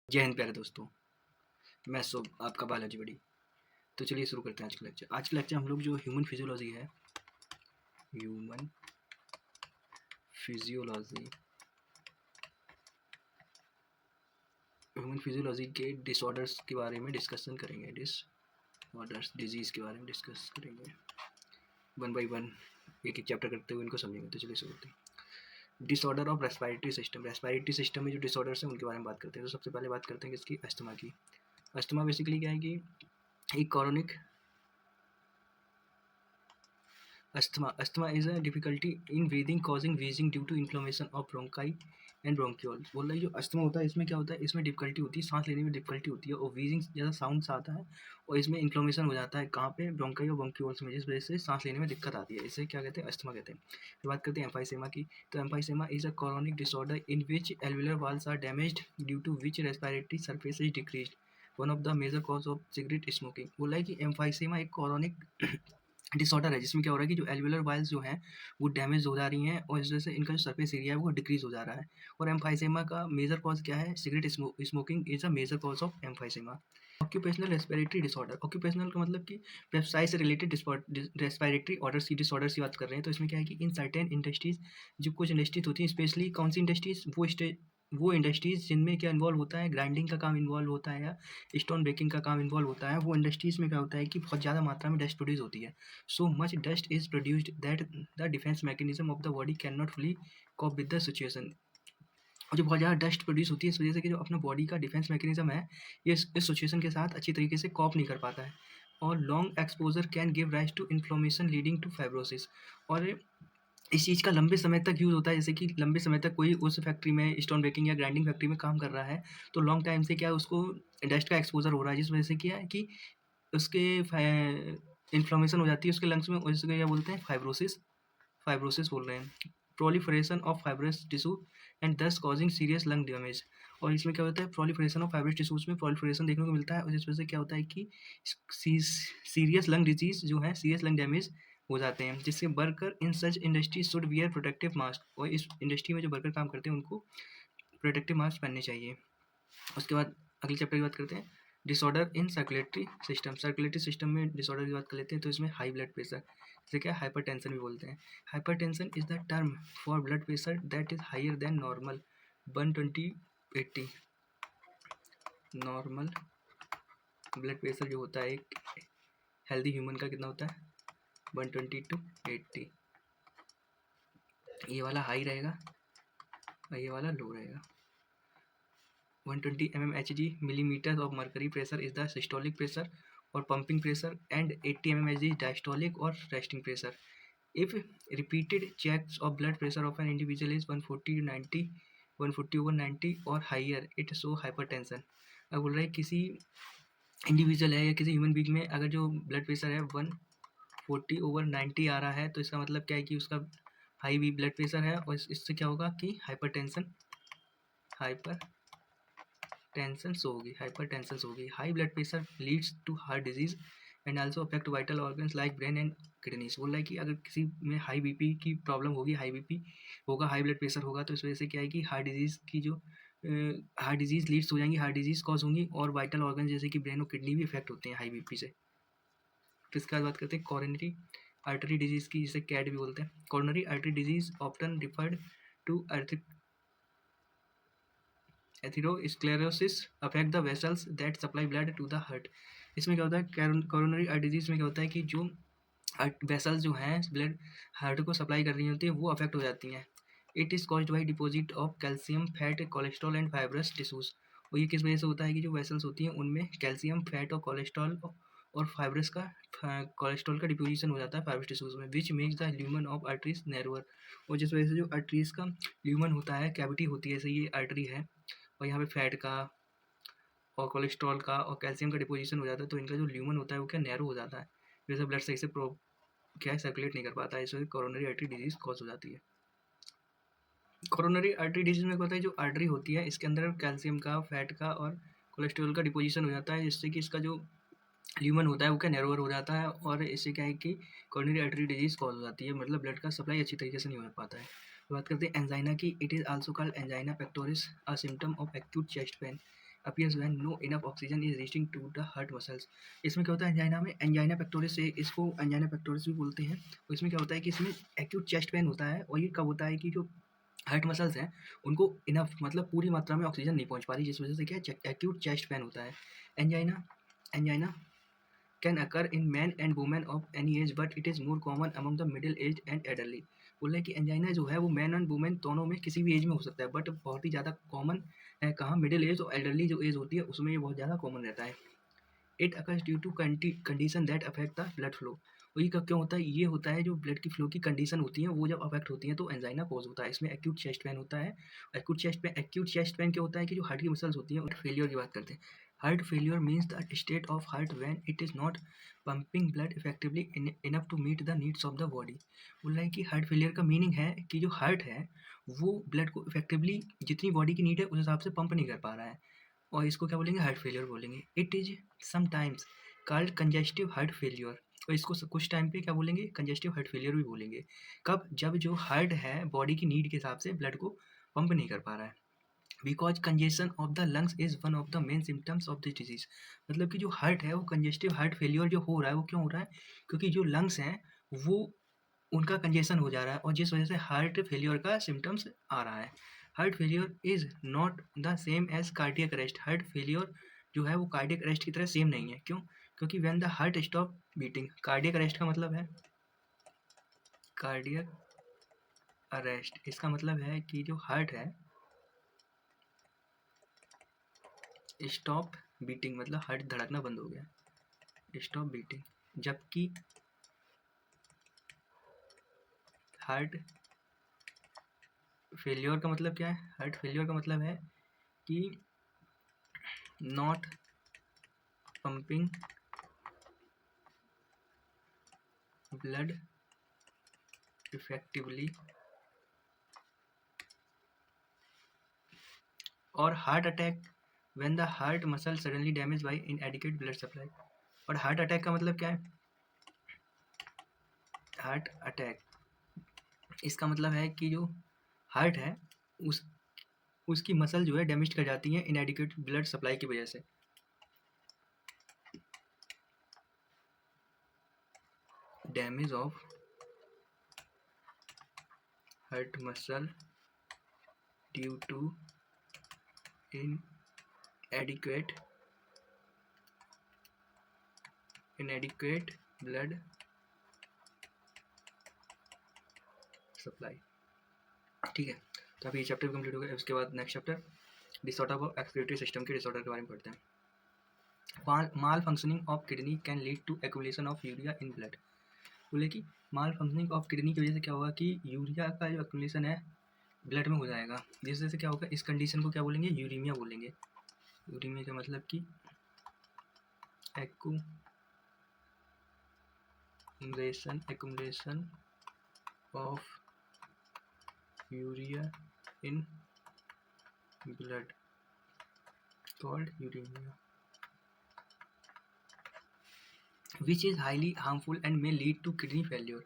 जय हिंद प्यारे दोस्तों। मैं शुभ आपका बालाजी बड़ी। तो चलिए शुरू करते हैं आज का लेक्चर। आज का लेक्चर हम लोग जो ह्यूमन फिजियोलॉजी है, ह्यूमन फिजियोलॉजी ह्यूमन फिजियोलॉजी के डिसऑर्डर्स के बारे में डिस्कशन करेंगे। डिसऑर्डर्स डिजीज़ के बारे में डिस्कस करेंगे वन बाई वन, एक एक चैप्टर करते हुए इनको समझेंगे। तो चलिए शुरू करते हैं। Disorder of respiratory system. Respiratory system में जो डिसऑर्डर्स हैं उनके बारे में बात करते हैं। तो सबसे पहले बात करते हैं किसकी, अस्थमा की। अस्थमा बेसिकली क्या है कि एक chronic asthma is a difficulty in breathing causing wheezing due to inflammation of bronchi and bronchioles। बोल रहा है जो अस्थमा होता है इसमें क्या होता है, इसमें डिफिकल्टी होती है, सांस लेने में डिफिकल्टी होती है और wheezing जैसा साउंड आता है और इसमें इन्फ्लोमेशन हो जाता है कहाँ पे, ब्रोंकाई और ब्रोंक्यूल्स में, जिस वजह से सांस लेने में दिक्कत आती है। इसे क्या कहते हैं, अस्थमा कहते हैं। फिर बात करते हैं एम्फाइसेमा की। तो emphysema is a chronic disorder in which alveolar walls are damaged due to which respiratory surface is decreased, one of the major cause of cigarette smoking. बोला है कि एम्फाइसेमा एक कॉरोनिक डिसऑर्डर है जिसमें क्या हो रहा है कि जो एल्वुलर वाल्स जो हैं वो डैमेज हो जा रही हैं और इस वजह से इनका जो सरफेस एरिया है वो डिक्रीज हो जा रहा है। और एम्फाइसेमा का मेजर कॉज क्या है, cigarette smoking is a major cause of emphysema. Occupational respiratory disorder. Occupational का मतलब कि व्यवसाय से रिलेटेड रेस्पिरेटरी ऑर्डर्स की बात कर रहे हैं। तो इसमें क्या है कि इन सर्टेन इंडस्ट्रीज, जो कुछ इंडस्ट्रीज होती हैं, स्पेशली कौन सी इंडस्ट्रीज, वो इंडस्ट्रीज जिनमें क्या इन्वॉल्व होता है, ग्राइंडिंग का काम इन्वॉल्व होता है या स्टोन ब्रेकिंग का काम इन्वॉल्व होता है, वो इंडस्ट्रीज में क्या होता है कि बहुत ज़्यादा मात्रा में डस्ट प्रोड्यूस होती है। So much dust is produced that the defense mechanism of the body cannot fully cope with the situation। और जो बहुत ज़्यादा डस्ट प्रोड्यूस होती है इस वजह से कि जो अपना बॉडी का डिफेंस मैकेनिज्म है ये इस सिचुएशन के साथ अच्छी तरीके से कॉप नहीं कर पाता है। और long exposure can give rise to inflammation leading to fibrosis. और इस चीज़ का लंबे समय तक यूज़ होता है, जैसे कि लंबे समय तक कोई उस फैक्ट्री में, स्टोन ब्रेकिंग या ग्राइंडिंग फैक्ट्री में काम कर रहा है तो लॉन्ग टाइम से क्या है, उसको डस्ट का एक्सपोजर हो रहा है, जिस वजह से क्या है कि उसके इन्फ्लामेशन हो जाती है उसके लंग्स में, और इसको क्या बोलते हैं, फाइब्रोसिस बोल रहे हैं। Proliferation of fibrous tissue and दस कॉजिंग सीरियस लंग डैमेज। और इसमें क्या होता है, प्रोलिफरेशन ऑफ फाइब्रस टिश्यूज में प्रोलिफरेशन देखने को मिलता है और इस वजह से क्या होता है कि सीरियस लंग डिजीज जो है, सीरियस लंग डैमेज हो जाते हैं। जिससे worker in such industry should wear protective mask. और इस इंडस्ट्री में जो वर्कर काम करते हैं उनको प्रोटेक्टिव मास्क पहनने चाहिए। उसके बाद अगले चैप्टर की बात करते हैं, disorder in circulatory system. Circulatory system में डिसऑर्डर की बात कर लेते हैं। तो इसमें हाई ब्लड प्रेशर, जैसे क्या हाइपरटेंशन भी बोलते हैं। Hypertension is the term for blood pressure that is higher than normal 120/80। Normal blood pressure जो होता है एक हेल्दी ह्यूमन का कितना होता है, 120/80। ये वाला हाई रहेगा और ये वाला लो रहेगा। 120 mmHg millimeters of mercury pressure is the systolic pressure or pumping pressure, and 80 mmHg diastolic or resting pressure. If repeated checks of blood pressure of an individual is 140/90, 140/90 or higher, it show hypertension। अब बोल रहा है किसी individual है या किसी human being में अगर जो ब्लड प्रेशर है 140/90 आ रहा है तो इसका मतलब क्या है कि उसका हाई भी ब्लड प्रेशर है और इससे क्या होगा कि हाइपरटेंशन होगी, हाइपरटेंशन होगी। High blood pressure leads to heart disease and also affect vital organs like brain and kidneys. बोल रहा है कि अगर किसी में हाई बीपी की प्रॉब्लम होगी, हाई बीपी होगा, हाई ब्लड प्रेशर होगा, तो इस वजह से क्या है कि हार्ट डिजीज़ की जो हार्ट डिजीज़ लीड्स हो जाएंगी, हार्ट डिजीज़ कॉज होंगी और वाइटल ऑर्गन जैसे कि ब्रेन और किडनी भी इफेक्ट होते हैं हाई बीपी से। फिर इसके बाद बात करते हैं कॉरोनरी आर्टरी डिजीज़ की, जिसे कैड भी बोलते हैं। Coronary artery disease often referred to atherosclerosis affect the vessels that supply blood to the heart. इसमें क्या होता है, कॉरोनरी आर्ट डिजीज में क्या होता है कि जो वेसल्स जो हैं ब्लड हार्ट को सप्लाई कर रही होती है वो अफेक्ट हो जाती हैं। It is caused by deposit of calcium, fat, cholesterol and fibrous tissues. और ये किस वजह से होता है कि जो वेसल्स होती हैं उनमें कैल्शियम, फैट और कोलेस्ट्रॉल और फाइब्रस का कोलेस्ट्रॉल का डिपोजिशन हो जाता है फाइब्रस टिश्यूज में, which makes the lumen of arteries narrower. और जिस वजह से जो आर्टरीज का ल्यूमन होता है, कैविटी होती है, जैसे ये आर्टरी है और यहाँ पे फैट का और कोलेस्ट्रॉल का और कैल्शियम का डिपोजिशन हो जाता है तो इनका जो ल्यूमन होता है वो क्या नैरो हो जाता है, जैसे ब्लड सही से क्या है सर्कुलेट नहीं कर पाता है, इस वजह से कोरोनरी आर्टरी डिजीज कॉज हो जाती है। कोरोनरी आर्टरी डिजीज में क्या होता है, जो आर्टरी होती है इसके अंदर कैल्शियम का, फैट का और कोलेस्ट्रॉल का डिपोजिशन हो जाता है, जिससे कि इसका जो ल्यूमन होता है वो क्या नैरोअर हो जाता है और इससे क्या है कि कोरोनरी आर्टरी डिजीज कॉज हो जाती है, मतलब ब्लड का सप्लाई अच्छी तरीके से नहीं हो पाता है। बात करते हैं एंजाइना की। It is also called angina pectoris, a symptom of acute chest pain. Appears when no enough oxygen is reaching to the heart muscles. इसमें क्या होता है एंजाइना में, एंजाइना पेक्टोरिस से, इसको एंजाइना पेक्टोरिस भी बोलते हैं। और इसमें क्या होता है कि इसमें एक्यूट चेस्ट पेन होता है, और ये कब होता है कि जो हार्ट मसल्स हैं उनको इनफ मतलब पूरी मात्रा में ऑक्सीजन नहीं पहुंच पा रही, जिस वजह से क्या है एक्यूट चेस्ट पेन होता है। Angina angina can occur in men and women of any age but it is more common among the middle aged and elderly। बोल रहे हैं कि एंजाइना जो है वो मैन एंड वुमेन दोनों में किसी भी एज में हो सकता है, बट बहुत ही ज़्यादा कॉमन है कहाँ, मिडिल एज और एल्डरली जो एज होती है उसमें ये बहुत ज़्यादा कॉमन रहता है। It occurs due to condition that affect the blood flow. और ये कब क्यों होता है, ये होता है जो ब्लड की फ्लो की कंडीशन होती है वो जब अफेक्ट होती है तो एंजाइना कॉज होता है। इसमें एक्यूट चेस्ट पेन होता है। एक्यूट चेस्ट पेन क्या होता है कि जो हार्ट की मसल्स होती हैं, फेलियर की बात करते हैं। Heart failure means the state of heart when it is not pumping blood effectively enough to meet the needs of the body. बोल रहा है कि हार्ट फेलियर का मीनिंग है कि जो हार्ट है वो ब्लड को इफेक्टिवली जितनी बॉडी की नीड है उस हिसाब से पंप नहीं कर पा रहा है, और इसको क्या बोलेंगे, हार्ट फेलियर बोलेंगे। It is sometimes called congestive heart failure. और इसको कुछ टाइम पे क्या बोलेंगे, कंजेस्टिव हार्ट फेलियर भी बोलेंगे। कब, जब जो हार्ट है बॉडी की नीड के हिसाब से ब्लड को पंप नहीं कर पा रहा है। Because congestion of the lungs is one of the main symptoms of this disease. मतलब कि जो हार्ट है वो कंजेस्टिव हार्ट फेलियर जो हो रहा है वो क्यों हो रहा है, क्योंकि जो लंग्स हैं वो उनका कंजेशन हो जा रहा है, और जिस वजह से हार्ट फेलियर का सिम्टम्स आ रहा है। Heart failure is not the same as cardiac arrest. Heart failure जो है वो कार्डियक अरेस्ट की तरह सेम नहीं है। क्यों, क्योंकि when the heart stop beating, cardiac arrest का मतलब है, कार्डियक अरेस्ट इसका मतलब है कि जो हार्ट है स्टॉप बीटिंग, मतलब हार्ट धड़कना बंद हो गया, स्टॉप बीटिंग। जबकि हार्ट फेलियर का मतलब क्या है, हार्ट फेलियर का मतलब है कि नॉट पंपिंग ब्लड इफेक्टिवली, और heart attack when the heart muscle suddenly damage bye इनएडिक्वेट blood supply. और हार्ट अटैक का मतलब क्या है, हार्ट अटैक इसका मतलब है कि जो हार्ट है उस उसकी मसल जो है डैमेज कर जाती है इनएडिक्वेट ब्लड सप्लाई की वजह से। Damage of heart muscle due to inadequate blood supply। ठीक है, तो अभी ये चैप्टर कंप्लीट हो गया। उसके बाद next chapter disorder of excretory system के डिसऑर्डर के बारे में पढ़ते हैं। Malfunctioning of kidney can lead to accumulation of urea in blood. बोले कि माल फंक्शनिंग ऑफ किडनी की वजह से क्या होगा कि यूरिया का जो एक्युमुलेशन है ब्लड में हो जाएगा, जिस वजह से क्या होगा, इस कंडीशन को क्या बोलेंगे, यूरीमिया बोलेंगे। यूरीमिया का मतलब कि accumulation of urea in blood called uremia, which is highly harmful and may lead to kidney failure।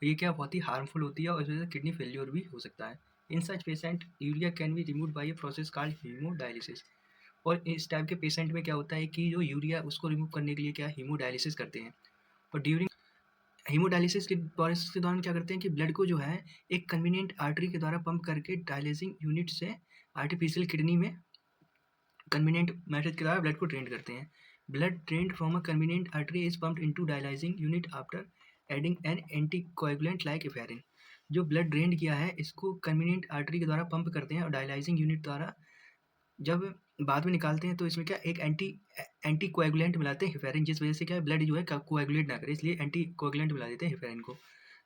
ये क्या बहुत ही हार्मफुल होती है और इस वजह से किडनी फेलियर भी हो सकता है। In such patient urea can be remove by a process called haemodialysis. और इस टाइप के पेशेंट में क्या होता है कि जो यूरिया उसको रिमूव करने के लिए क्या हीमोडायलिसिस करते हैं। और ड्यूरिंग हीमोडायलिसिस के प्रोसेस के दौरान क्या करते हैं कि ब्लड को जो है एक कन्वीनियंट आर्टरी के द्वारा पंप करके डायलिसिंग यूनिट से आर्टिफिशियल किडनी में कन्वीनियंट मेथड के द्वारा ब्लड को ड्रेन करते हैं। Blood drained from a convenient artery is pumped into dialysing unit after adding an anticoagulant like heparin. जो ब्लड ड्रेन किया है इसको कन्वीनियंट आर्टरी के द्वारा पंप करते हैं और डायलाइजिंग यूनिट द्वारा जब बाद में निकालते हैं तो इसमें क्या एक एंटी कोएगुलेंट मिलाते हैं हेपेरिन, जिस वजह से क्या ब्लड जो है कोएगुलेट ना करे, इसलिए एंटी कोएगुलेंट मिला देते हैं हेपेरिन को।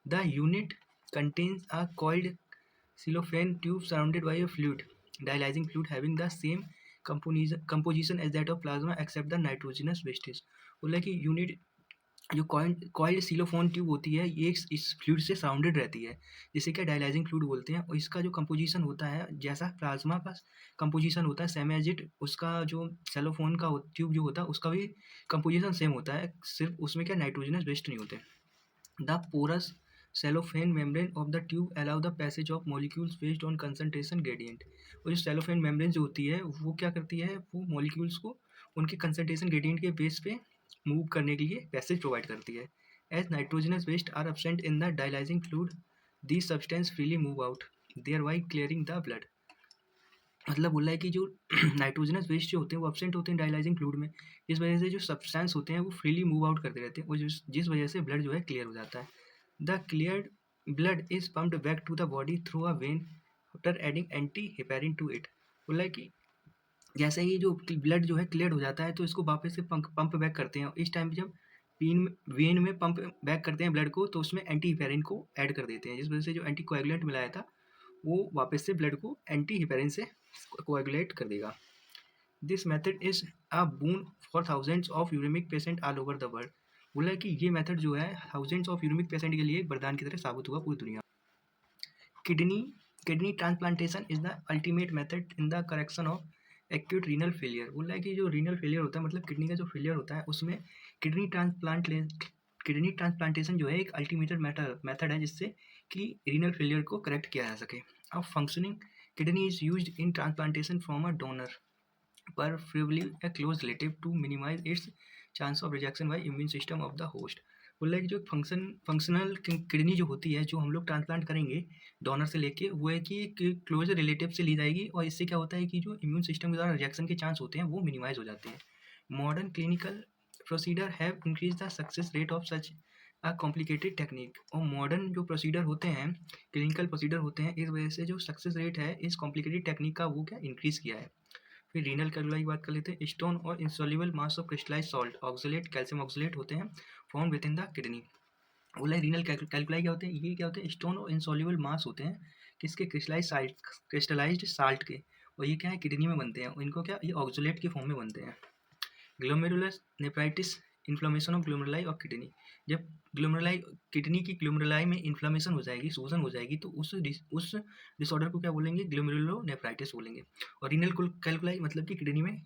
The unit contains a coiled cellophane tube surrounded by a fluid dialysing fluid having the same composition as that of plasma except the nitrogenous wastage। बोला कि यूनिट जो कॉइल्ड सिलोफोन ट्यूब होती है ये इस फ्लूइड से सराउंडेड रहती है, जिसे क्या डायलाइजिंग फ्लूइड बोलते हैं। और इसका जो कंपोजिशन होता है जैसा प्लाज्मा का कंपोजिशन होता है सेम एज इट, उसका जो सेलोफोन का ट्यूब जो होता है उसका भी कंपोजिशन सेम होता है, सिर्फ उसमें क्या नाइट्रोजनस वेस्ट नहीं होते। The porous cellophane membrane of the tube allow the passage of molecules based on concentration gradient। और जो cellophane membrane जो होती है वो क्या करती है, वो molecules को उनके concentration gradient के बेस पे मूव करने के लिए पैसेज प्रोवाइड करती है। As nitrogenous waste are absent in the dialyzing fluid, these substances freely move out, thereby clearing the blood। मतलब बोल रहा है कि जो नाइट्रोजनस वेस्ट जो होते हैं वो एब्सेंट होते हैं डायलाइजिंग फ्लूइड में, इस वजह से जो सब्सटेंस होते हैं वो फ्रीली मूव आउट करते रहते हैं और जिस वजह से ब्लड जो है क्लियर हो जाता है। The cleared blood is pumped back to the body through a vein after adding anti heparin to it. बोला है कि जैसे ही जो ब्लड जो है क्लियर हो जाता है तो इसको वापस से पंप बैक करते हैं। इस टाइम जब वेन में पंप बैक करते हैं ब्लड को तो उसमें एंटी हेपेरिन को ऐड कर देते हैं, जिस वजह से जो एंटी कोएगुलेंट मिलाया था वो वापस से ब्लड को एंटी हेपेरिन से कोएगुलेट कर देगा। This method is a boon for thousands of uremic patient all over the world. बोला है कि ये मेथड जो है थाउजेंड्स ऑफ यूरेमिक पेशेंट के लिए एक वरदान की तरह साबित हुआ पूरी दुनिया। Kidney transplantation is the ultimate method in the correction of acute renal failure. बोल रहा है कि जो रीनल फेलियर होता है मतलब किडनी का जो फेलियर होता है उसमें किडनी ट्रांसप्लांटेशन जो है एक अल्टीमेट मेथड है जिससे कि रीनल फेलियर को करेक्ट किया जा सके। अब functioning kidney is used in transplantation from a donor preferably a close relative to minimize its chance of rejection by immune system of the host। बोल रहा है कि जो फंक्शनल किडनी जो होती है जो हम लोग ट्रांसप्लांट करेंगे डोनर से लेके वो है कि क्लोज रिलेटिव से ली जाएगी और इससे क्या होता है कि जो इम्यून सिस्टम के द्वारा रिजेक्शन के चांस होते हैं वो मिनिमाइज हो जाते हैं। Modern clinical procedure have increase the success rate of such a complicated technique. और मॉडर्न जो प्रोसीडर होते हैं क्लिनिकल प्रोसीडर होते हैं इस वजह से जो सक्सेस रेट है इस कॉम्प्लिकेटेड टेक्निक का वो क्या इंक्रीज किया है। फिर रीनल कैलकुलाई की बात कर लेते हैं। स्टोन और insoluble mass of crystallize salt oxalate calcium oxalate होते हैं found within the kidney. बोला रीनल कैलकुलाई क्या होते हैं, ये क्या होते हैं स्टोन और इंसॉल्युबल मास होते हैं किसके, क्रिस्टलाइज्ड साल्ट के, और ये क्या है किडनी में बनते हैं। इनको क्या ये ऑक्सलेट के फॉर्म में बनते हैं। Glomerular nephritis inflammation of glomeruli of kidney. जब ग्लोमेरुलाई किडनी की ग्लोमेरुलाई में इन्फ्लेमेशन हो जाएगी सूजन हो जाएगी तो उस डिसऑर्डर को क्या बोलेंगे ग्लोमेरुलोनेफ्राइटिस बोलेंगे। और रीनल कैलकुलाई मतलब कि किडनी में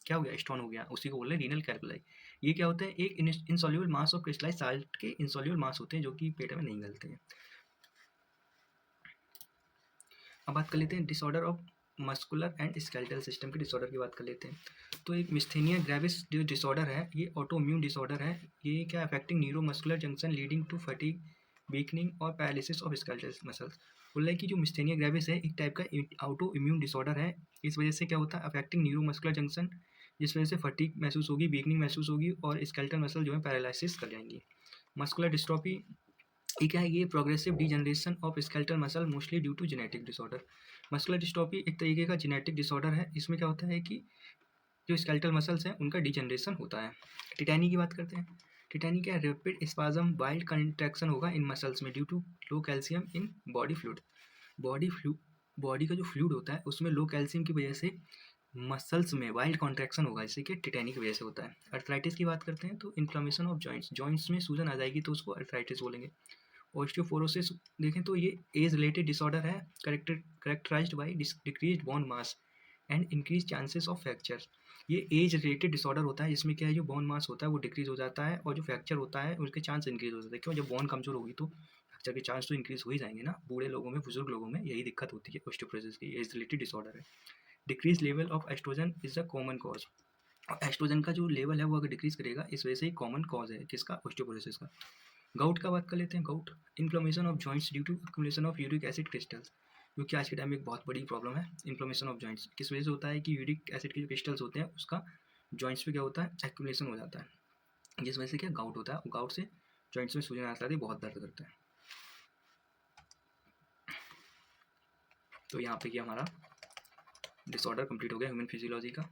क्या हो गया स्टोन हो गया उसी को बोल रहे हैं रीनल कैलकुलाई। ये क्या होता है एक insoluble mass of crystallize salt के इंसॉल्युबल मास होते हैं जो कि पेट में नहीं गलते हैं। अब बात कर लेते हैं disorder of muscular and skeletal system के डिसऑर्डर की बात कर लेते हैं। तो एक मिस्थेनिया ग्रेविस जो डिसऑर्डर है ये ऑटो इम्यून डिसऑर्डर है। ये क्या affecting neuromuscular junction leading to fatigue weakening और पैरालिसिस ऑफ स्केलेटल मसल्स। बोल रहा है कि जो मिस्थेनिया ग्रेविस है एक टाइप का ऑटो इम्यून डिसऑर्डर है। इस वजह से क्या होता है अफेक्टिंग न्यूरोमस्कुलर जंक्शन, जिस वजह से फटीग महसूस होगी वीकनिंग महसूस होगी और स्केलेटल मसल जो है पैरालिसिस कर जाएंगी। मस्कुलर डिस्ट्रॉफी ये क्या है ये progressive degeneration of skeletal muscle mostly due to genetic disorder. Muscular dystrophy एक तरीके का जेनेटिक डिसऑर्डर है। इसमें क्या होता है कि जो स्केलेटल मसल्स हैं उनका डीजनरेशन होता है। टिटैनी की बात करते हैं। टिटैनी क्या रैपिड स्पाज्म वाइल्ड कंट्रैक्शन होगा इन मसल्स में due to low calcium in body fluid. Body का जो फ्लूइड होता है उसमें लो कैल्शियम की वजह से मसल्स में वाइल्ड कॉन्ट्रैक्शन होगा जिससे कि टिटैनी की वजह से होता है। अर्थराइटिस की बात करते हैं तो इन्फ्लेमेशन ऑफ जॉइंट्स में सूजन आ जाएगी तो उसको अर्थराइटिस बोलेंगे। ऑस्टियोपोरोसिस देखें तो ये एज रिलेटेड डिसऑर्डर है characterized by decreased bone mass and increase chances of fracture. ये एज रिलेटेड डिसऑर्डर होता है जिसमें क्या है जो बोन मास होता है वो डिक्रीज हो जाता है और जो फ्रैक्चर होता है उसके चांस इंक्रीज हो जाते हैं। क्यों, जब बोन कमजोर होगी तो फ्रैक्चर के चांस तो इंक्रीज हो ही जाएंगे ना। बूढ़े लोगों में बुजुर्ग लोगों में यही दिक्कत होती है ऑस्टियोपोरोसिस की, एज रिलेटेड डिसऑर्डर है। Decrease level of oestrogen is the common cause. Oestrogen का जो लेवल है वो अगर डिक्रीज करेगा इस वजह से कॉमन कॉज है किसका, ऑस्टियोपोरोसिस का। गाउट का बात कर लेते हैं। Gout inflammation of joints due to accumulation of uric acid crystals, जो कि आज के टाइम में एक बहुत बड़ी प्रॉब्लम है। इन्फ्लेमेशन ऑफ जॉइंट्स किस वजह से होता है कि यूरिक एसिड के जो क्रिस्टल्स होते हैं उसका जॉइंट्स पे क्या होता है एक्युमुलेशन हो जाता है, जिस वजह से क्या गाउट होता है और गाउट से जॉइंट्स में सूजन आता है बहुत दर्द करता है। तो यहाँ पे क्या हमारा डिसऑर्डर कंप्लीट हो गया ह्यूमन फिजियोलॉजी का।